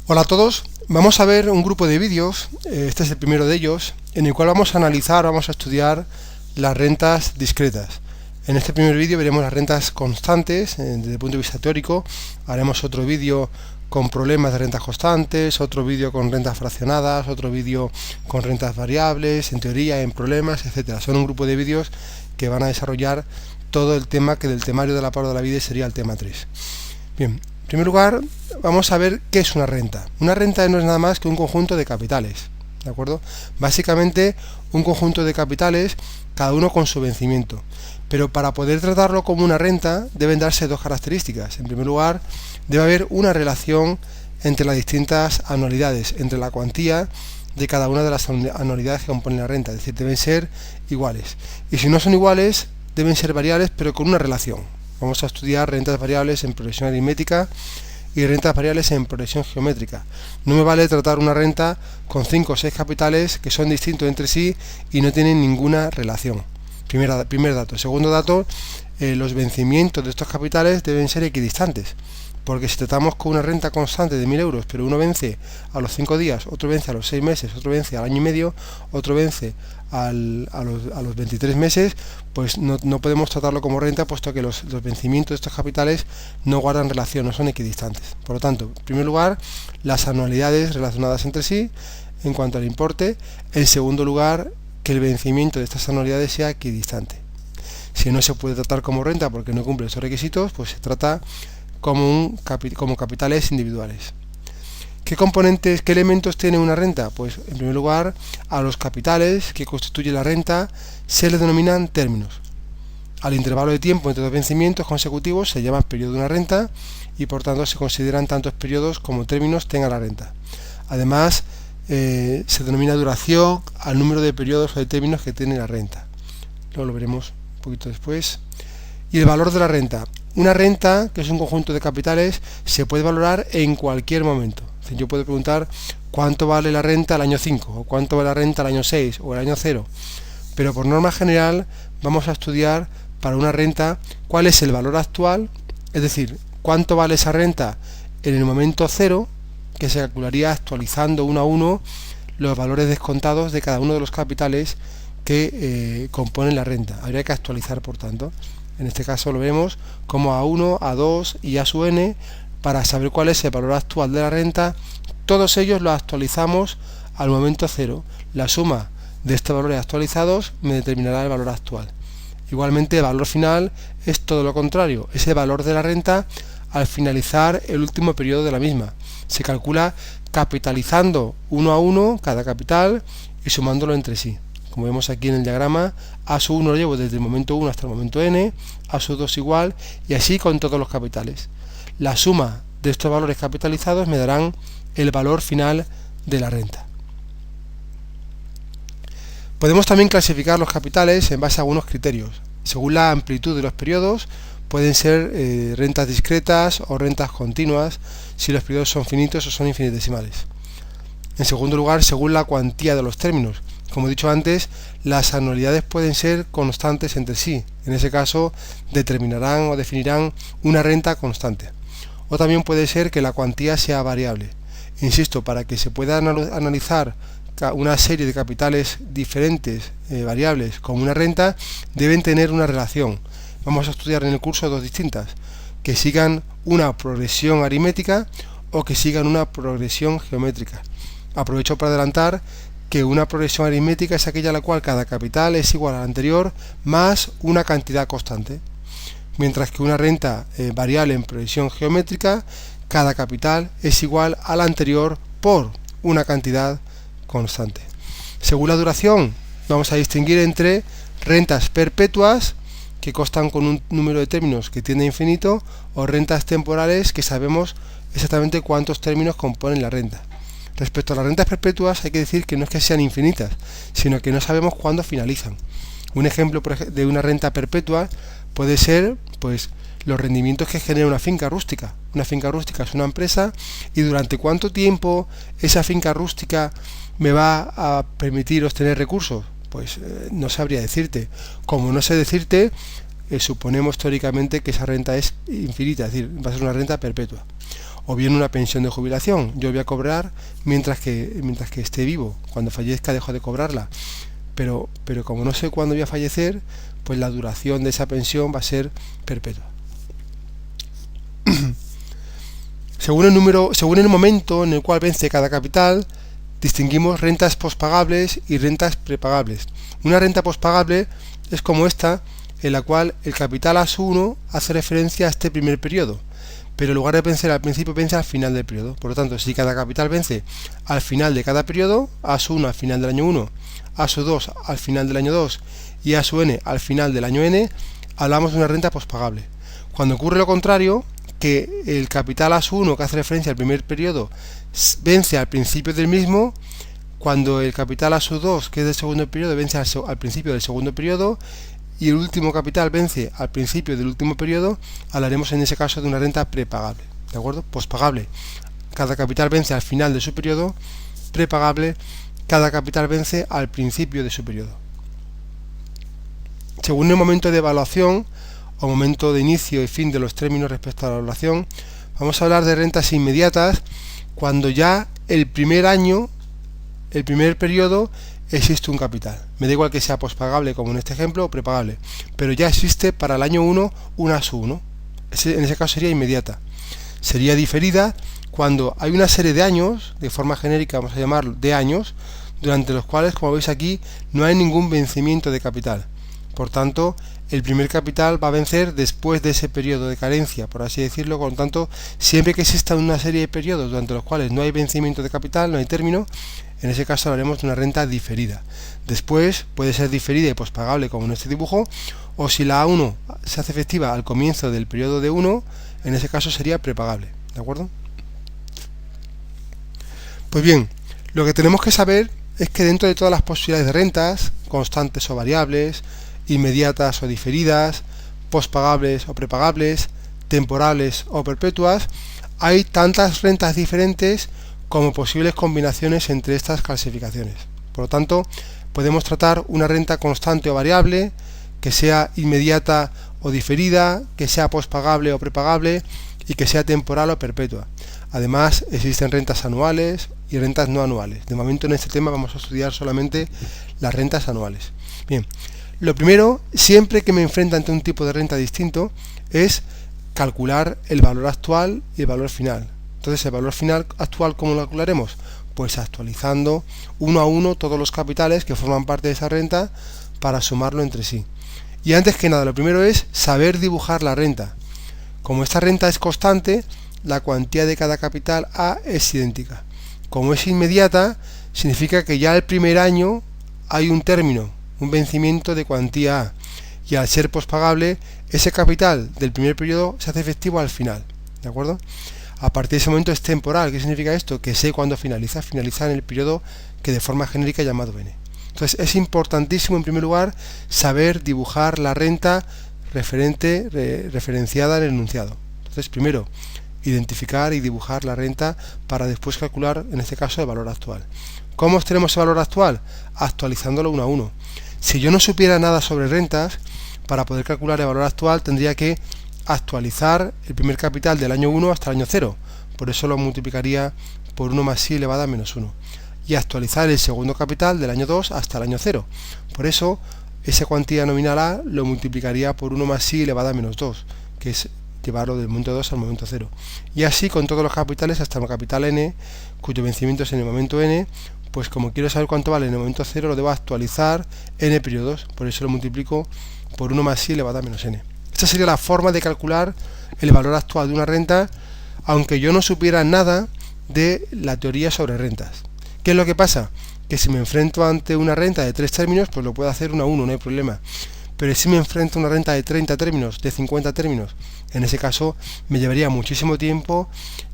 Hola a todos, vamos a ver un grupo de vídeos, este es el primero de ellos, en el cual vamos a analizar, vamos a estudiar las rentas discretas. En este primer vídeo veremos las rentas constantes desde el punto de vista teórico, haremos otro vídeo con problemas de rentas constantes, otro vídeo con rentas fraccionadas, otro vídeo con rentas variables, en teoría, en problemas, etcétera. Son un grupo de vídeos que van a desarrollar todo el tema que del temario de la prueba de la vida sería el tema 3. Bien. En primer lugar, vamos a ver qué es una renta. Una renta no es nada más que un conjunto de capitales, ¿de acuerdo? Básicamente, un conjunto de capitales, cada uno con su vencimiento. Pero para poder tratarlo como una renta, deben darse dos características. En primer lugar, debe haber una relación entre las distintas anualidades, entre la cuantía de cada una de las anualidades que componen la renta. Es decir, deben ser iguales. Y si no son iguales, deben ser variables, pero con una relación. Vamos a estudiar rentas variables en progresión aritmética y rentas variables en progresión geométrica. No me vale tratar una renta con 5 o 6 capitales que son distintos entre sí y no tienen ninguna relación. Primer dato. Segundo dato, los vencimientos de estos capitales deben ser equidistantes. Porque si tratamos con una renta constante de 1.000 euros, pero uno vence a los 5 días, otro vence a los 6 meses, otro vence al año y medio, otro vence a los 23 meses, pues no podemos tratarlo como renta, puesto que los vencimientos de estos capitales no guardan relación, no son equidistantes. Por lo tanto, en primer lugar, las anualidades relacionadas entre sí en cuanto al importe. En segundo lugar, que el vencimiento de estas anualidades sea equidistante. Si no se puede tratar como renta porque no cumple estos requisitos, pues se trata como capitales individuales. ¿Qué componentes, qué elementos tiene una renta? Pues en primer lugar, a los capitales que constituyen la renta se les denominan términos. Al intervalo de tiempo entre dos vencimientos consecutivos se llama periodo de una renta y por tanto se consideran tantos periodos como términos tenga la renta. Además, se denomina duración al número de periodos o de términos que tiene la renta. Luego lo veremos un poquito después. Y el valor de la renta. Una renta, que es un conjunto de capitales, se puede valorar en cualquier momento. Es decir, yo puedo preguntar cuánto vale la renta al año 5, o cuánto vale la renta al año 6, o al año 0. Pero por norma general vamos a estudiar para una renta cuál es el valor actual, es decir, cuánto vale esa renta en el momento 0, que se calcularía actualizando uno a uno los valores descontados de cada uno de los capitales que componen la renta. Habría que actualizar, por tanto. En este caso lo vemos como A1, A2 y A sub n para saber cuál es el valor actual de la renta. Todos ellos los actualizamos al momento 0. La suma de estos valores actualizados me determinará el valor actual. Igualmente el valor final es todo lo contrario, es el valor de la renta al finalizar el último periodo de la misma. Se calcula capitalizando uno a uno cada capital y sumándolo entre sí. Como vemos aquí en el diagrama, A sub 1 lo llevo desde el momento 1 hasta el momento n, A sub 2 igual, y así con todos los capitales. La suma de estos valores capitalizados me darán el valor final de la renta. Podemos también clasificar los capitales en base a algunos criterios. Según la amplitud de los periodos, pueden ser rentas discretas o rentas continuas, si los periodos son finitos o son infinitesimales. En segundo lugar, según la cuantía de los términos. Como he dicho antes, las anualidades pueden ser constantes entre sí. En ese caso, determinarán o definirán una renta constante. O también puede ser que la cuantía sea variable. Insisto, para que se pueda analizar una serie de capitales diferentes, variables, como una renta, deben tener una relación. Vamos a estudiar en el curso dos distintas, que sigan una progresión aritmética o que sigan una progresión geométrica. Aprovecho para adelantar que una progresión aritmética es aquella en la cual cada capital es igual al anterior más una cantidad constante, mientras que una renta variable en progresión geométrica, cada capital es igual al anterior por una cantidad constante. Según la duración, vamos a distinguir entre rentas perpetuas, que constan con un número de términos que tiende a infinito, o rentas temporales, que sabemos exactamente cuántos términos componen la renta. Respecto a las rentas perpetuas hay que decir que no es que sean infinitas, sino que no sabemos cuándo finalizan. Un ejemplo de una renta perpetua puede ser pues los rendimientos que genera una finca rústica. Una finca rústica es una empresa y durante cuánto tiempo esa finca rústica me va a permitir obtener recursos. Pues no sabría decirte. Como no sé decirte, suponemos teóricamente que esa renta es infinita, es decir, va a ser una renta perpetua. o bien una pensión de jubilación. Yo voy a cobrar mientras que esté vivo. Cuando fallezca dejo de cobrarla. Pero como no sé cuándo voy a fallecer, pues la duración de esa pensión va a ser perpetua. Según el momento en el cual vence cada capital, distinguimos rentas pospagables y rentas prepagables. Una renta pospagable es como esta, en la cual el capital AS1 hace referencia a este primer periodo, pero en lugar de vencer al principio, vence al final del periodo. Por lo tanto, si cada capital vence al final de cada periodo, AS1 al final del año 1, AS2 al final del año 2 y AS1 al final del año n, hablamos de una renta pospagable. Cuando ocurre lo contrario, que el capital AS1, que hace referencia al primer periodo, vence al principio del mismo, cuando el capital AS2, que es del segundo periodo, vence al principio del segundo periodo, y el último capital vence al principio del último periodo, hablaremos en ese caso de una renta prepagable, ¿de acuerdo? Pospagable, cada capital vence al final de su periodo; prepagable, cada capital vence al principio de su periodo. Según el momento de evaluación o momento de inicio y fin de los términos respecto a la evaluación, vamos a hablar de rentas inmediatas cuando ya el primer año, el primer periodo, existe un capital. Me da igual que sea pospagable como en este ejemplo o prepagable, pero ya existe para el año 1 un AS1. En ese caso sería inmediata. Sería diferida cuando hay una serie de años, de forma genérica vamos a llamarlo de años, durante los cuales, como veis aquí, no hay ningún vencimiento de capital. Por tanto, el primer capital va a vencer después de ese periodo de carencia, por así decirlo. Por lo tanto, siempre que exista una serie de periodos durante los cuales no hay vencimiento de capital, no hay término, en ese caso hablaremos de una renta diferida. Después puede ser diferida y pospagable como en este dibujo, o si la A1 se hace efectiva al comienzo del periodo de 1, en ese caso sería prepagable, ¿de acuerdo? Pues bien, lo que tenemos que saber es que dentro de todas las posibilidades de rentas, constantes o variables, inmediatas o diferidas, pospagables o prepagables, temporales o perpetuas, hay tantas rentas diferentes como posibles combinaciones entre estas clasificaciones. Por lo tanto, podemos tratar una renta constante o variable, que sea inmediata o diferida, que sea pospagable o prepagable y que sea temporal o perpetua. Además, existen rentas anuales y rentas no anuales. De momento en este tema vamos a estudiar solamente las rentas anuales. Bien, lo primero, siempre que me enfrento ante un tipo de renta distinto, es calcular el valor actual y el valor final. Entonces, el valor final actual, ¿cómo lo calcularemos? Pues actualizando uno a uno todos los capitales que forman parte de esa renta para sumarlo entre sí. Y antes que nada, lo primero es saber dibujar la renta. Como esta renta es constante, la cuantía de cada capital A es idéntica. Como es inmediata, significa que ya el primer año hay un término, un vencimiento de cuantía A. Y al ser pospagable, ese capital del primer periodo se hace efectivo al final. ¿De acuerdo? A partir de ese momento es temporal. ¿Qué significa esto? Que sé cuándo finaliza. Finaliza en el periodo que de forma genérica he llamado n. Entonces es importantísimo, en primer lugar, saber dibujar la renta referenciada en el enunciado. Entonces, primero, identificar y dibujar la renta para después calcular, en este caso, el valor actual. ¿Cómo obtenemos el valor actual? Actualizándolo uno a uno. Si yo no supiera nada sobre rentas, para poder calcular el valor actual tendría que actualizar el primer capital del año 1 hasta el año 0. Por eso lo multiplicaría por 1 más i elevado a menos 1. Y actualizar el segundo capital del año 2 hasta el año 0. Por eso, esa cuantía nominal A lo multiplicaría por 1 más i elevado a menos 2, que es llevarlo del momento 2 al momento 0. Y así con todos los capitales hasta el capital n, cuyo vencimiento es en el momento n, pues como quiero saber cuánto vale en el momento 0, lo debo actualizar n periodos. Por eso lo multiplico por 1 más i elevado a menos n. Esta sería la forma de calcular el valor actual de una renta, aunque yo no supiera nada de la teoría sobre rentas. ¿Qué es lo que pasa? Que si me enfrento ante una renta de 3 términos, pues lo puedo hacer uno a uno, no hay problema. Pero si me enfrento a una renta de 30 términos, de 50 términos, en ese caso me llevaría muchísimo tiempo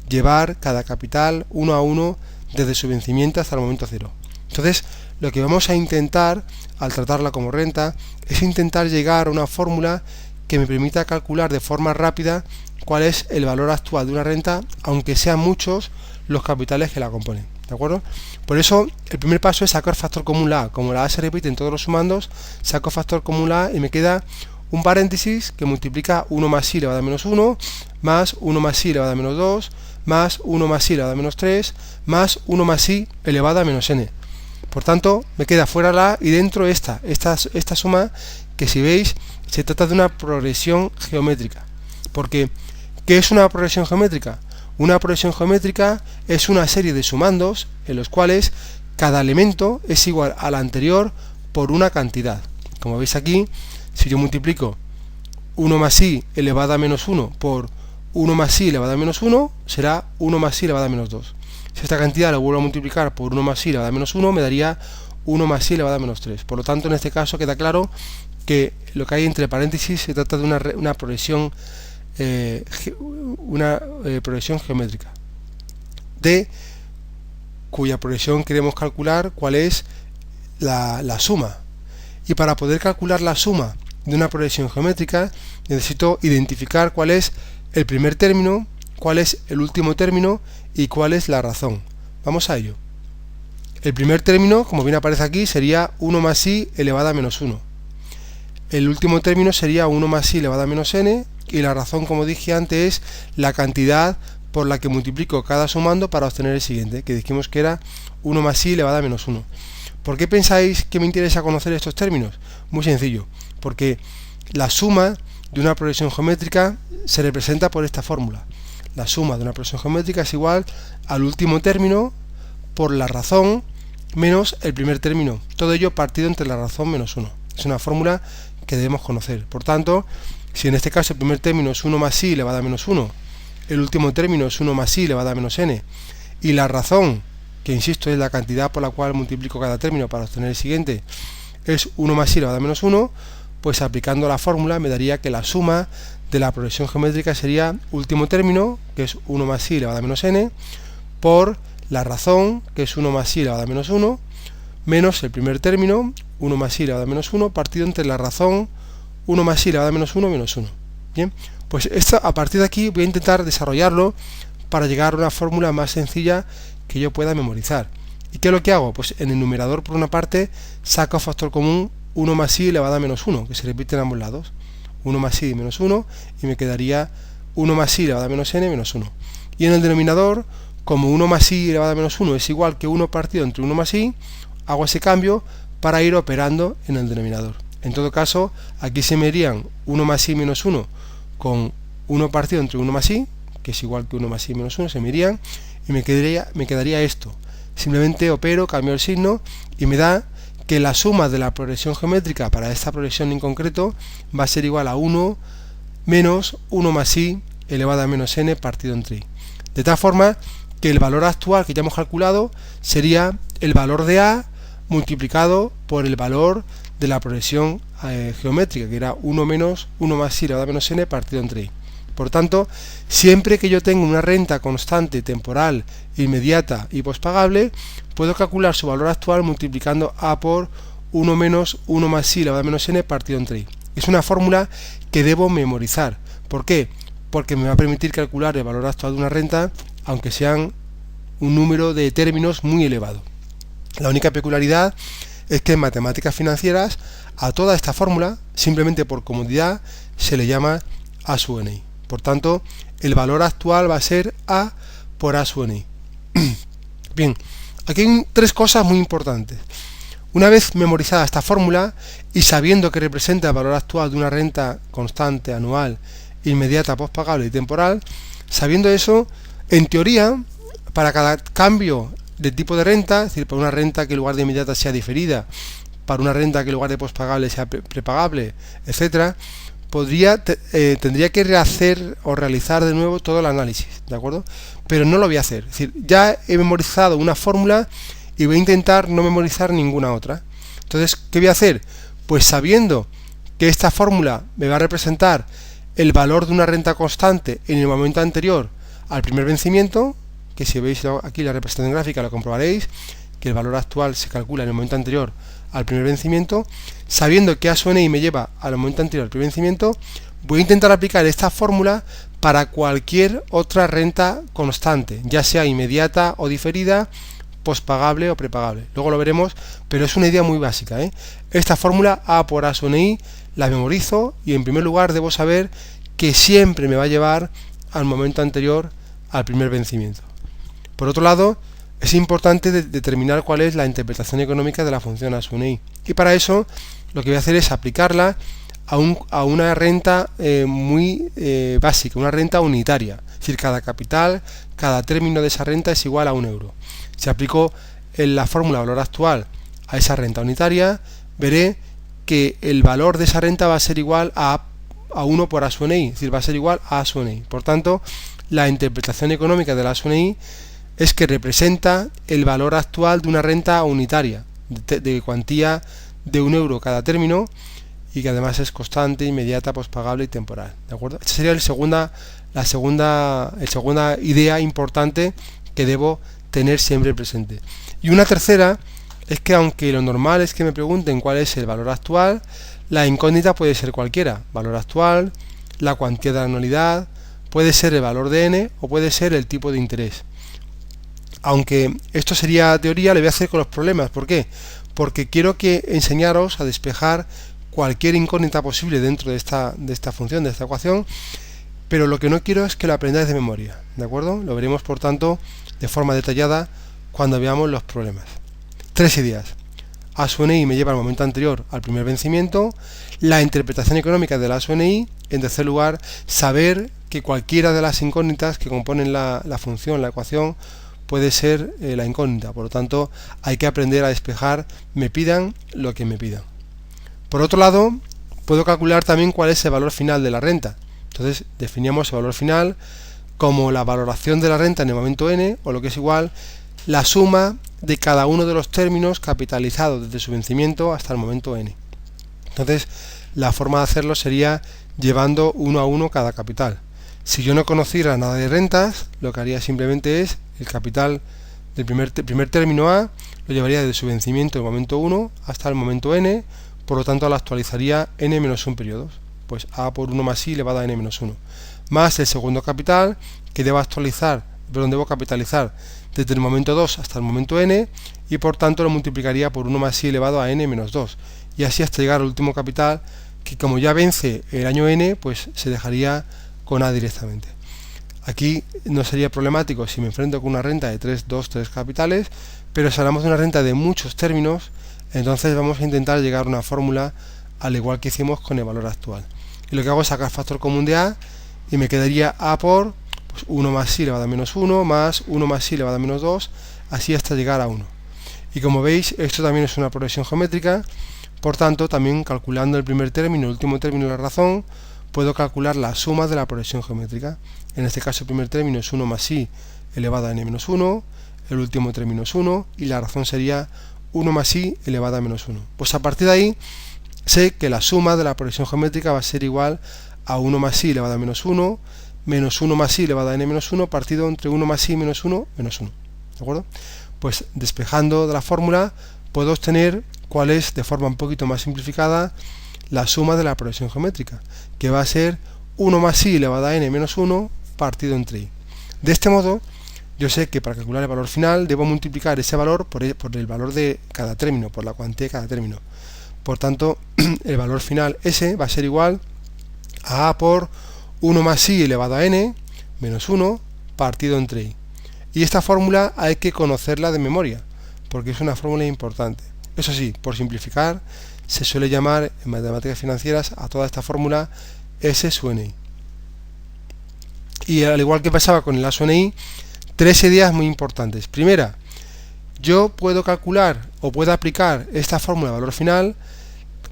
llevar cada capital uno a uno desde su vencimiento hasta el momento 0. Entonces, lo que vamos a intentar, al tratarla como renta, es intentar llegar a una fórmula que me permita calcular de forma rápida cuál es el valor actual de una renta, aunque sean muchos los capitales que la componen. ¿De acuerdo? Por eso, el primer paso es sacar factor común la A. Como la A se repite en todos los sumandos, saco factor común la A y me queda un paréntesis que multiplica 1 más i elevado a menos 1, más 1 más i elevado a menos 2, más 1 más i elevado a menos 3, más 1 más i elevado a menos n. Por tanto, me queda fuera la a y dentro esta suma, que si veis, se trata de una progresión geométrica. Porque, ¿qué es una progresión geométrica? Una progresión geométrica es una serie de sumandos en los cuales cada elemento es igual al anterior por una cantidad. Como veis aquí, si yo multiplico 1 más i elevado a menos 1 por 1 más i elevado a menos 1, será 1 más i elevado a menos 2. Si esta cantidad la vuelvo a multiplicar por 1 más i elevado a menos 1, me daría 1 más i elevado a menos 3. Por lo tanto, en este caso queda claro que lo que hay entre paréntesis se trata de una progresión geométrica, de cuya progresión queremos calcular cuál es la suma. Y para poder calcular la suma de una progresión geométrica necesito identificar cuál es el primer término, cuál es el último término y cuál es la razón. Vamos a ello. El primer término, como bien aparece aquí, sería 1 más i elevado a menos 1. El último término sería 1 más i elevado a menos n, y la razón, como dije antes, es la cantidad por la que multiplico cada sumando para obtener el siguiente, que dijimos que era 1 más i elevado a menos 1. ¿Por qué pensáis que me interesa conocer estos términos? Muy sencillo, porque la suma de una progresión geométrica se representa por esta fórmula. La suma de una progresión geométrica es igual al último término por la razón menos el primer término. Todo ello partido entre la razón menos 1. Es una fórmula que debemos conocer. Por tanto, si en este caso el primer término es 1 más i elevado a menos 1, el último término es 1 más i elevado a menos n, y la razón, que insisto es la cantidad por la cual multiplico cada término para obtener el siguiente, es 1 más i elevado a menos 1, pues aplicando la fórmula me daría que la suma de la progresión geométrica sería último término, que es 1 más i elevado a menos n, por la razón, que es 1 más i elevado a menos 1, menos el primer término, 1 más i elevado a menos 1, partido entre la razón 1 más i elevado a menos 1 menos 1. Bien, pues esto, a partir de aquí voy a intentar desarrollarlo para llegar a una fórmula más sencilla que yo pueda memorizar. ¿Y qué es lo que hago? Pues en el numerador, por una parte, saco factor común 1 más i elevado a menos 1, que se repite en ambos lados. 1 más i menos 1, y me quedaría 1 más i elevado a menos n menos 1. Y en el denominador, como 1 más i elevado a menos 1 es igual que 1 partido entre 1 más i, hago ese cambio para ir operando en el denominador. En todo caso, aquí se me irían 1 más i menos 1 con 1 partido entre 1 más i, que es igual que 1 más i menos 1, se me irían, y me quedaría esto. Simplemente opero, cambio el signo, y me da que la suma de la progresión geométrica para esta progresión en concreto va a ser igual a 1 menos 1 más i elevado a menos n partido entre i. De tal forma que el valor actual que ya hemos calculado sería el valor de a multiplicado por el valor de la progresión geométrica, que era 1 menos 1 más i elevado a menos n partido entre i. Por tanto, siempre que yo tenga una renta constante, temporal, inmediata y pospagable, puedo calcular su valor actual multiplicando a por 1 menos 1 más i elevado a menos n partido entre i. Es una fórmula que debo memorizar. ¿Por qué? Porque me va a permitir calcular el valor actual de una renta, aunque sean un número de términos muy elevado. La única peculiaridad es que en matemáticas financieras a toda esta fórmula, simplemente por comodidad, se le llama a sub n. Por tanto, el valor actual va a ser a por a sub n. Bien, aquí hay tres cosas muy importantes. Una vez memorizada esta fórmula y sabiendo que representa el valor actual de una renta constante, anual, inmediata, pospagable y temporal, sabiendo eso, en teoría, para cada cambio de tipo de renta, es decir, para una renta que en lugar de inmediata sea diferida, para una renta que en lugar de pospagable sea prepagable, etcétera, tendría que rehacer o realizar de nuevo todo el análisis, ¿de acuerdo? Pero no lo voy a hacer, es decir, ya he memorizado una fórmula y voy a intentar no memorizar ninguna otra. Entonces, ¿qué voy a hacer? Pues sabiendo que esta fórmula me va a representar el valor de una renta constante en el momento anterior al primer vencimiento, que si veis aquí la representación gráfica lo comprobaréis, que el valor actual se calcula en el momento anterior al primer vencimiento, sabiendo que a sub n me lleva al momento anterior al primer vencimiento, voy a intentar aplicar esta fórmula para cualquier otra renta constante, ya sea inmediata o diferida, pospagable o prepagable. Luego lo veremos, pero es una idea muy básica, ¿eh? Esta fórmula A por A sub NI la memorizo y en primer lugar debo saber que siempre me va a llevar al momento anterior al primer vencimiento. Por otro lado, es importante determinar cuál es la interpretación económica de la función A sub NI. Y para eso lo que voy a hacer es aplicarla a una renta muy básica, una renta unitaria. Es decir, cada capital, cada término de esa renta es igual a 1 euro. Si aplico la fórmula valor actual a esa renta unitaria, veré que el valor de esa renta va a ser igual a 1 por A sub NI, es decir, va a ser igual a A sub NI. Por tanto, la interpretación económica de la A sub NI es que representa el valor actual de una renta unitaria, de cuantía de 1 euro cada término, y que además es constante, inmediata, pospagable y temporal. ¿De acuerdo? Esta sería la segunda idea importante que debo tener siempre presente. Y una tercera es que aunque lo normal es que me pregunten cuál es el valor actual, la incógnita puede ser cualquiera. Valor actual, la cuantía de la anualidad, puede ser el valor de n o puede ser el tipo de interés. Aunque esto sería teoría, le voy a hacer con los problemas. ¿Por qué? Porque quiero enseñaros a despejar cualquier incógnita posible dentro de esta función, de esta ecuación, pero lo que no quiero es que lo aprendáis de memoria, ¿de acuerdo? Lo veremos, por tanto, de forma detallada cuando veamos los problemas. 3 ideas. A sub NI me lleva al momento anterior al primer vencimiento, la interpretación económica de la A sub NI, en tercer lugar, saber que cualquiera de las incógnitas que componen la función, la ecuación, puede ser la incógnita. Por lo tanto, hay que aprender a despejar, me pidan lo que me pidan. Por otro lado, puedo calcular también cuál es el valor final de la renta. Entonces, definimos el valor final como la valoración de la renta en el momento n, o lo que es igual, la suma de cada uno de los términos capitalizados desde su vencimiento hasta el momento n. Entonces, la forma de hacerlo sería llevando uno a uno cada capital. Si yo no conociera nada de rentas, lo que haría simplemente es el capital del primer término A, lo llevaría desde su vencimiento en el momento 1 hasta el momento n, por lo tanto lo actualizaría n-1 periodos, pues A por 1 más I elevado a n-1, más el segundo capital que debo capitalizar desde el momento 2 hasta el momento n, y por tanto lo multiplicaría por 1 más I elevado a n-2, y así hasta llegar al último capital, que como ya vence el año n, pues se dejaría con A directamente. Aquí no sería problemático si me enfrento con una renta de 3 capitales, pero si hablamos de una renta de muchos términos, entonces vamos a intentar llegar a una fórmula al igual que hicimos con el valor actual. Y lo que hago es sacar factor común de A y me quedaría A por 1 más I elevado a menos 1 más 1 más I elevado a menos 2, así hasta llegar a 1. Y como veis, esto también es una progresión geométrica, por tanto, también calculando el primer término y el último término de la razón, puedo calcular la suma de la progresión geométrica. En este caso el primer término es 1 más I elevado a n-1, el último término es 1 y la razón sería 1 más I elevado a menos 1. Pues a partir de ahí sé que la suma de la progresión geométrica va a ser igual a 1 más I elevado a menos 1, menos 1 más I elevado a n-1 partido entre 1 más I menos 1, menos 1. ¿De acuerdo? Pues despejando de la fórmula puedo obtener cuál es, de forma un poquito más simplificada, la suma de la progresión geométrica, que va a ser 1 más I elevado a n-1 partido entre I. De este modo, yo sé que para calcular el valor final debo multiplicar ese valor por el valor de cada término, por la cuantía de cada término. Por tanto, el valor final S va a ser igual a A por 1 más I elevado a n menos 1 partido entre I. Y esta fórmula hay que conocerla de memoria, porque es una fórmula importante. Eso sí, por simplificar, se suele llamar en matemáticas financieras a toda esta fórmula S sub NI. Y al igual que pasaba con el A sub NI, 3 ideas muy importantes. Primera, yo puedo calcular o puedo aplicar esta fórmula de valor final,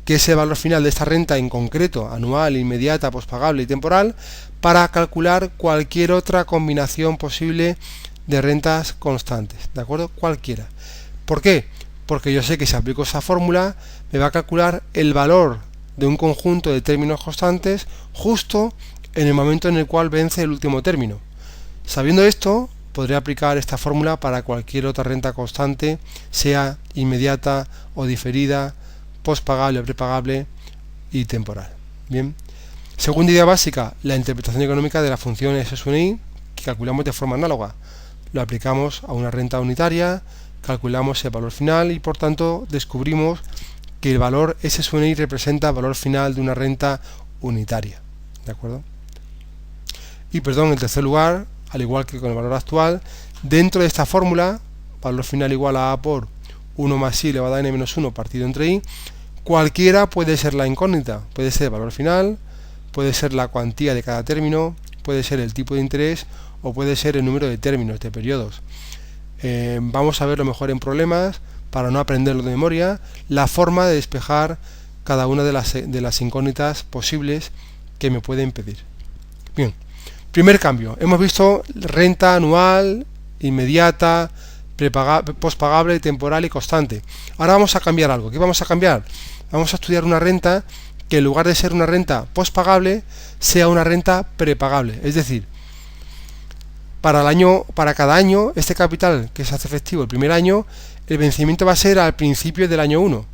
que es el valor final de esta renta en concreto, anual, inmediata, pospagable y temporal, para calcular cualquier otra combinación posible de rentas constantes, ¿de acuerdo? Cualquiera. ¿Por qué? Porque yo sé que si aplico esa fórmula me va a calcular el valor de un conjunto de términos constantes justo en el momento en el cual vence el último término. Sabiendo esto, podré aplicar esta fórmula para cualquier otra renta constante, sea inmediata o diferida, postpagable o prepagable y temporal. Bien. Segunda idea básica, la interpretación económica de la función S sub NI, que calculamos de forma análoga. Lo aplicamos a una renta unitaria, calculamos el valor final y por tanto descubrimos que el valor S sub n i representa el valor final de una renta unitaria, ¿de acuerdo? Y en tercer lugar, al igual que con el valor actual, dentro de esta fórmula, valor final igual a por 1 más i elevado a n menos 1 partido entre i, cualquiera puede ser la incógnita, puede ser el valor final, puede ser la cuantía de cada término, puede ser el tipo de interés o puede ser el número de términos, de periodos. Vamos a verlo mejor en problemas, para no aprenderlo de memoria, la forma de despejar cada una de las incógnitas posibles que me pueden pedir. Bien, primer cambio, hemos visto renta anual, inmediata, postpagable, temporal y constante. Ahora vamos a cambiar algo. ¿Qué vamos a cambiar? Vamos a estudiar una renta que en lugar de ser una renta postpagable sea una renta prepagable. Es decir, para cada año, este capital que se hace efectivo el primer año, el vencimiento va a ser al principio del año 1.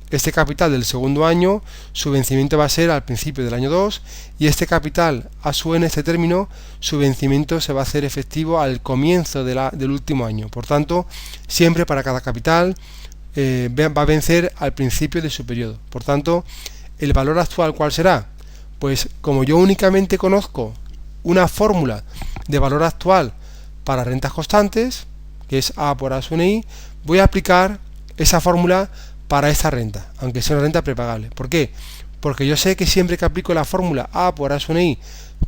Este capital del segundo año, su vencimiento va a ser al principio del año 2, y este capital a su n, este término, su vencimiento se va a hacer efectivo al comienzo del último año. Por tanto, siempre para cada capital va a vencer al principio de su periodo. Por tanto, ¿el valor actual cuál será? Pues como yo únicamente conozco una fórmula de valor actual para rentas constantes, que es A por A sub n i, voy a aplicar esa fórmula para esta renta, aunque sea una renta prepagable. ¿Por qué? Porque yo sé que siempre que aplico la fórmula A por A sub n i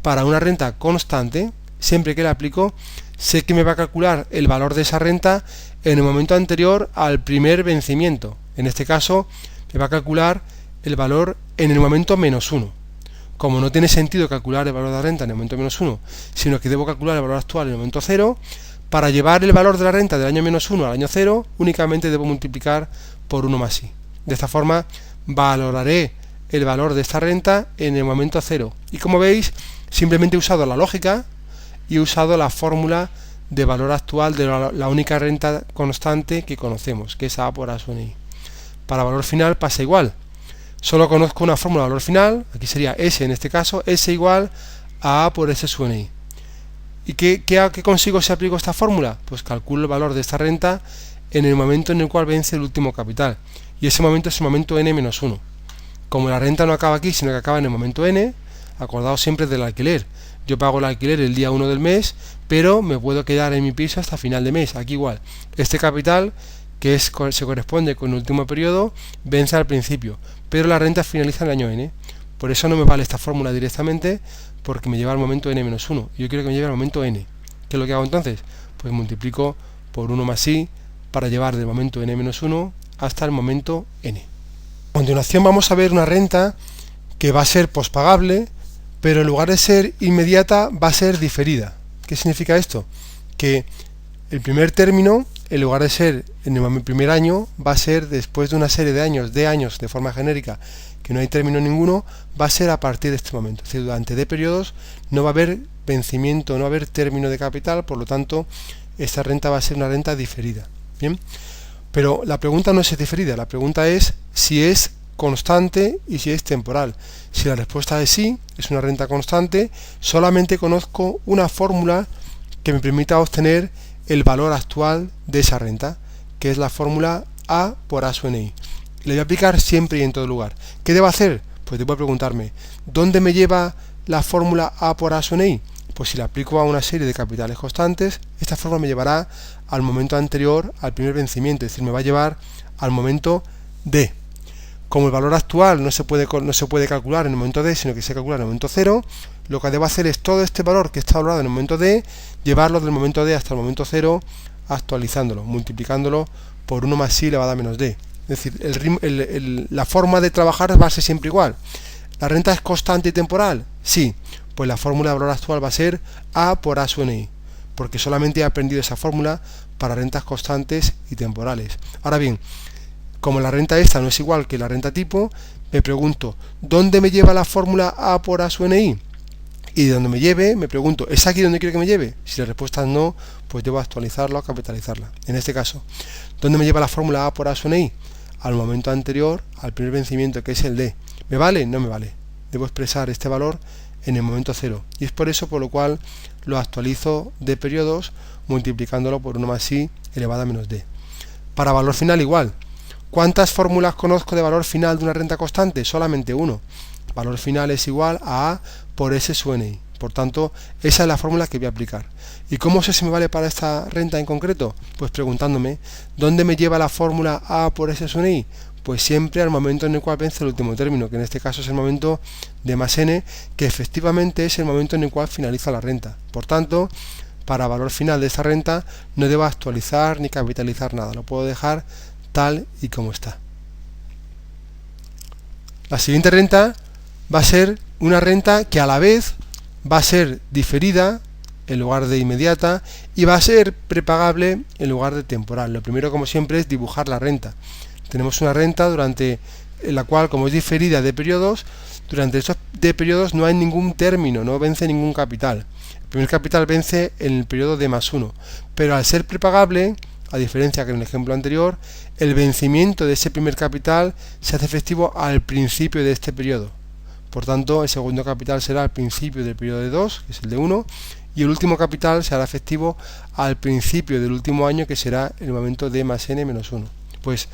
para una renta constante, siempre que la aplico, sé que me va a calcular el valor de esa renta en el momento anterior al primer vencimiento. En este caso, me va a calcular el valor en el momento menos 1. Como no tiene sentido calcular el valor de la renta en el momento menos 1, sino que debo calcular el valor actual en el momento 0, para llevar el valor de la renta del año menos 1 al año 0, únicamente debo multiplicar por 1 más i. De esta forma, valoraré el valor de esta renta en el momento 0. Y como veis, simplemente he usado la lógica y he usado la fórmula de valor actual de la única renta constante que conocemos, que es A por A sub n i. Para valor final pasa igual. Solo conozco una fórmula de valor final, aquí sería S en este caso, S igual a A por S sub n i. ¿Y qué consigo si aplico esta fórmula? Pues calculo el valor de esta renta en el momento en el cual vence el último capital. Y ese momento es el momento n-1. Como la renta no acaba aquí, sino que acaba en el momento n, acordaos siempre del alquiler. Yo pago el alquiler el día 1 del mes, pero me puedo quedar en mi piso hasta final de mes. Aquí igual. Este capital, se corresponde con el último periodo, vence al principio, pero la renta finaliza en el año n. Por eso no me vale esta fórmula directamente, porque me lleva al momento n-1. Yo quiero que me lleve al momento n. ¿Qué es lo que hago entonces? Pues multiplico por 1 más i para llevar del momento n-1 hasta el momento n. A continuación vamos a ver una renta que va a ser pospagable, pero en lugar de ser inmediata va a ser diferida. ¿Qué significa esto? Que el primer término, en lugar de ser en el primer año, va a ser después de una serie de años de forma genérica, que no hay término ninguno, va a ser a partir de este momento. Es decir, durante D periodos no va a haber vencimiento, no va a haber término de capital, por lo tanto, esta renta va a ser una renta diferida. Bien, pero la pregunta no es si es diferida, la pregunta es si es constante y si es temporal. Si la respuesta es sí, es una renta constante, solamente conozco una fórmula que me permita obtener el valor actual de esa renta, que es la fórmula A por A sub n i. Le voy a aplicar siempre y en todo lugar. ¿Qué debo hacer? Pues debo preguntarme, ¿dónde me lleva la fórmula A por A sub n i? Pues si la aplico a una serie de capitales constantes, esta fórmula me llevará al momento anterior al primer vencimiento, es decir, me va a llevar al momento D. Como el valor actual no se puede calcular en el momento D, sino que se calcula en el momento 0, lo que debo hacer es todo este valor que está valorado en el momento D, llevarlo del momento D hasta el momento 0, actualizándolo, multiplicándolo por 1 más i elevado a menos D. Es decir, la forma de trabajar va a ser siempre igual. ¿La renta es constante y temporal? Sí, pues la fórmula de valor actual va a ser A por A sub n i, porque solamente he aprendido esa fórmula para rentas constantes y temporales. Ahora bien, como la renta esta no es igual que la renta tipo, me pregunto, ¿dónde me lleva la fórmula A por A sub n i? Y de donde me lleve, me pregunto, ¿es aquí donde quiero que me lleve? Si la respuesta es no, pues debo actualizarla o capitalizarla. En este caso, ¿dónde me lleva la fórmula A por A sub n i? Al momento anterior, al primer vencimiento, que es el D. ¿Me vale? No me vale. Debo expresar este valor en el momento 0. Y es por eso por lo cual lo actualizo de periodos multiplicándolo por 1 más i elevado a menos D. Para valor final igual. ¿Cuántas fórmulas conozco de valor final de una renta constante? Solamente uno. Valor final es igual a por S sub NI. Por tanto, esa es la fórmula que voy a aplicar. ¿Y cómo sé si me vale para esta renta en concreto? Pues preguntándome, ¿dónde me lleva la fórmula A por S sub NI? Pues siempre al momento en el cual vence el último término, que en este caso es el momento de más n, que efectivamente es el momento en el cual finaliza la renta. Por tanto, para valor final de esta renta no debo actualizar ni capitalizar nada, lo puedo dejar tal y como está. La siguiente renta va a ser una renta que a la vez va a ser diferida en lugar de inmediata y va a ser prepagable en lugar de temporal. Lo primero, como siempre, es dibujar la renta. Tenemos una renta durante la cual, como es diferida de periodos, durante estos de periodos no hay ningún término, no vence ningún capital. El primer capital vence en el periodo de más 1, pero al ser prepagable, a diferencia que en el ejemplo anterior, el vencimiento de ese primer capital se hace efectivo al principio de este periodo. Por tanto, el segundo capital será al principio del periodo de 2, que es el de 1, y el último capital será efectivo al principio del último año, que será el momento de más n menos 1. Pues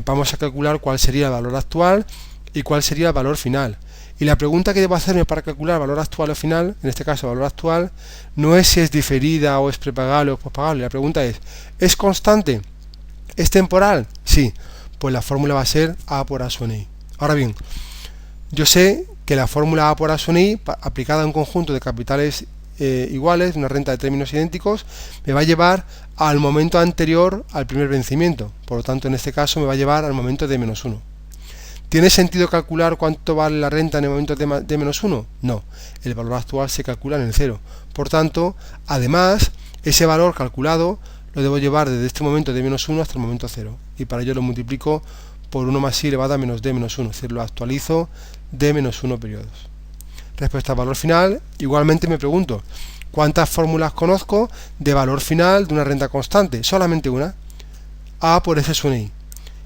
vamos a calcular cuál sería el valor actual y cuál sería el valor final. Y la pregunta que debo hacerme para calcular valor actual o final, en este caso valor actual, no es si es diferida o es prepagable o pospagable. La pregunta ¿es constante? ¿Es temporal? Sí, pues la fórmula va a ser A por A sub NI. Ahora bien, yo sé que la fórmula A por A sub NI, aplicada a un conjunto de capitales iguales, una renta de términos idénticos, me va a llevar al momento anterior al primer vencimiento. Por lo tanto, en este caso me va a llevar al momento de menos 1. ¿Tiene sentido calcular cuánto vale la renta en el momento de menos 1? No, el valor actual se calcula en el 0. Por tanto, además, ese valor calculado lo debo llevar desde este momento de menos 1 hasta el momento 0. Y para ello lo multiplico por 1 más i elevado a menos d menos 1, es decir, lo actualizo de menos 1 periodos. Respecto al valor final, igualmente me pregunto, ¿cuántas fórmulas conozco de valor final de una renta constante? Solamente una, A por S sub NI.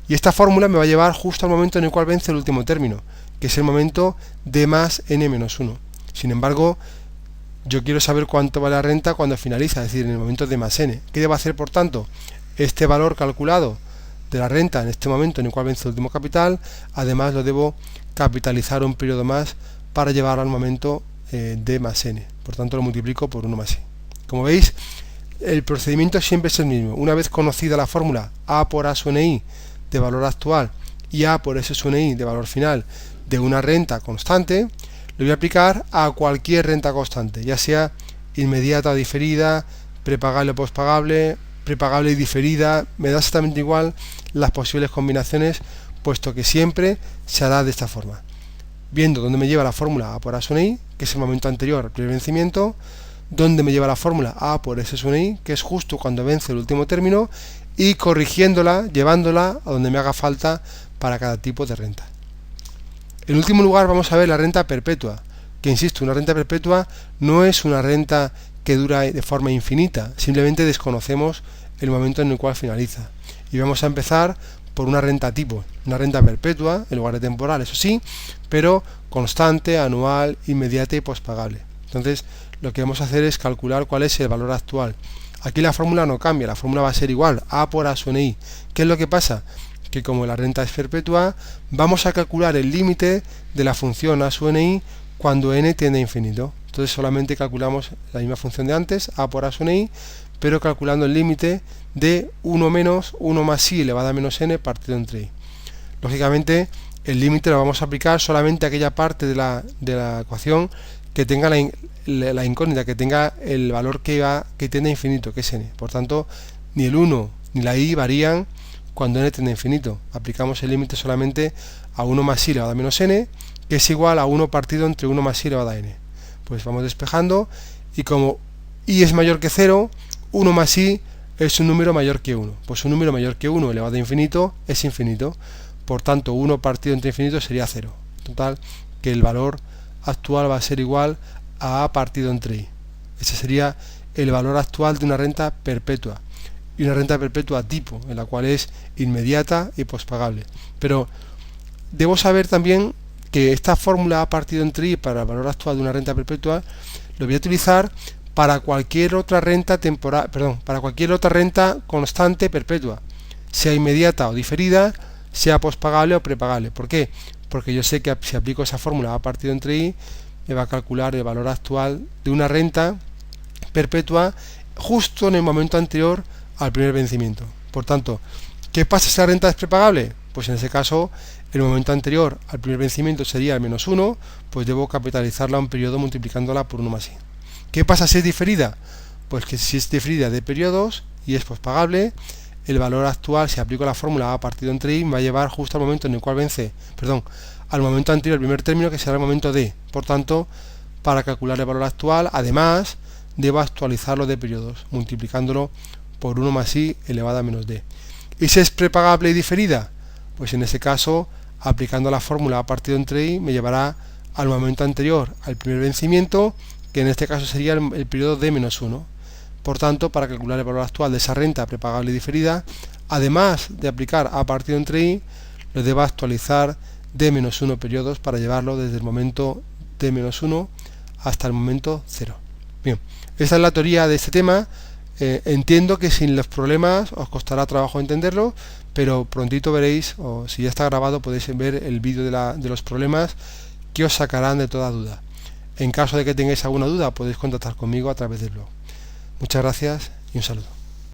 Y esta fórmula me va a llevar justo al momento en el cual vence el último término, que es el momento de más n menos 1. Sin embargo, yo quiero saber cuánto vale la renta cuando finaliza, es decir, en el momento de más n. ¿Qué debo hacer, por tanto? Este valor calculado de la renta en este momento en el cual vence el último capital, además lo debo capitalizar un periodo más para llevar al momento de más n. Por tanto, lo multiplico por 1 más i. Como veis, el procedimiento siempre es el mismo. Una vez conocida la fórmula A por A sub NI de valor actual y A por S sub NI de valor final de una renta constante, lo voy a aplicar a cualquier renta constante, ya sea inmediata o diferida, prepagable o pospagable, prepagable y diferida, me da exactamente igual las posibles combinaciones, puesto que siempre se hará de esta forma. Viendo dónde me lleva la fórmula A por A sub NI, que es el momento anterior al primer vencimiento, dónde me lleva la fórmula A por S sub NI, que es justo cuando vence el último término, y corrigiéndola, llevándola a donde me haga falta para cada tipo de renta. En último lugar vamos a ver la renta perpetua, que insisto, una renta perpetua no es una renta que dura de forma infinita, simplemente desconocemos el momento en el cual finaliza. Y vamos a empezar por una renta tipo, una renta perpetua en lugar de temporal, eso sí, pero constante, anual, inmediata y pospagable. Entonces, lo que vamos a hacer es calcular cuál es el valor actual. Aquí la fórmula no cambia, la fórmula va a ser igual, A por A sub NI. ¿Qué es lo que pasa? Que como la renta es perpetua, vamos a calcular el límite de la función A sub NI cuando n tiende a infinito. Entonces solamente calculamos la misma función de antes, A por A sub NI, pero calculando el límite de 1 menos 1 más i elevado a menos n partido entre i. Lógicamente, el límite lo vamos a aplicar solamente a aquella parte de la ecuación que tenga la incógnita, que tenga el valor que tiende a infinito, que es n. Por tanto, ni el 1 ni la i varían cuando n tiende a infinito. Aplicamos el límite solamente a 1 más i elevado a menos n, que es igual a 1 partido entre 1 más i elevado a n. Pues vamos despejando, y como i es mayor que 0, 1 más i es un número mayor que 1. Pues un número mayor que 1 elevado a infinito es infinito. Por tanto, 1 partido entre infinito sería 0. Total, que el valor actual va a ser igual a A partido entre i. Ese sería el valor actual de una renta perpetua. Y una renta perpetua tipo, en la cual es inmediata y pospagable. Pero debo saber también que esta fórmula A partido entre i para el valor actual de una renta perpetua lo voy a utilizar para cualquier otra renta temporal, para cualquier otra renta constante perpetua. sea inmediata o diferida, sea pospagable o prepagable. ¿Por qué? Porque yo sé que si aplico esa fórmula A partido entre I, me va a calcular el valor actual de una renta perpetua justo en el momento anterior al primer vencimiento. Por tanto, ¿qué pasa si la renta es prepagable? Pues en ese caso, el momento anterior al primer vencimiento sería el menos 1, pues debo capitalizarla a un periodo multiplicándola por 1 más I. ¿Qué pasa si es diferida? Pues que si es diferida de periodos y es pospagable, el valor actual, si aplico la fórmula A partido entre I, me va a llevar justo al momento en el cual al momento anterior al primer término, que será el momento D. Por tanto, para calcular el valor actual, además, debo actualizarlo de periodos, multiplicándolo por 1 más I elevado a menos D. ¿Y si es prepagable y diferida? Pues en ese caso, aplicando la fórmula A partido entre I, me llevará al momento anterior al primer vencimiento, que en este caso sería el periodo D menos 1. Por tanto, para calcular el valor actual de esa renta prepagable y diferida, además de aplicar A partido entre I, lo debo actualizar D menos 1 periodos para llevarlo desde el momento D menos 1 hasta el momento 0. Bien, esta es la teoría de este tema. Entiendo que sin los problemas os costará trabajo entenderlo, pero prontito veréis, o si ya está grabado, podéis ver el vídeo de los problemas que os sacarán de toda duda. En caso de que tengáis alguna duda, podéis contactar conmigo a través del blog. Muchas gracias y un saludo.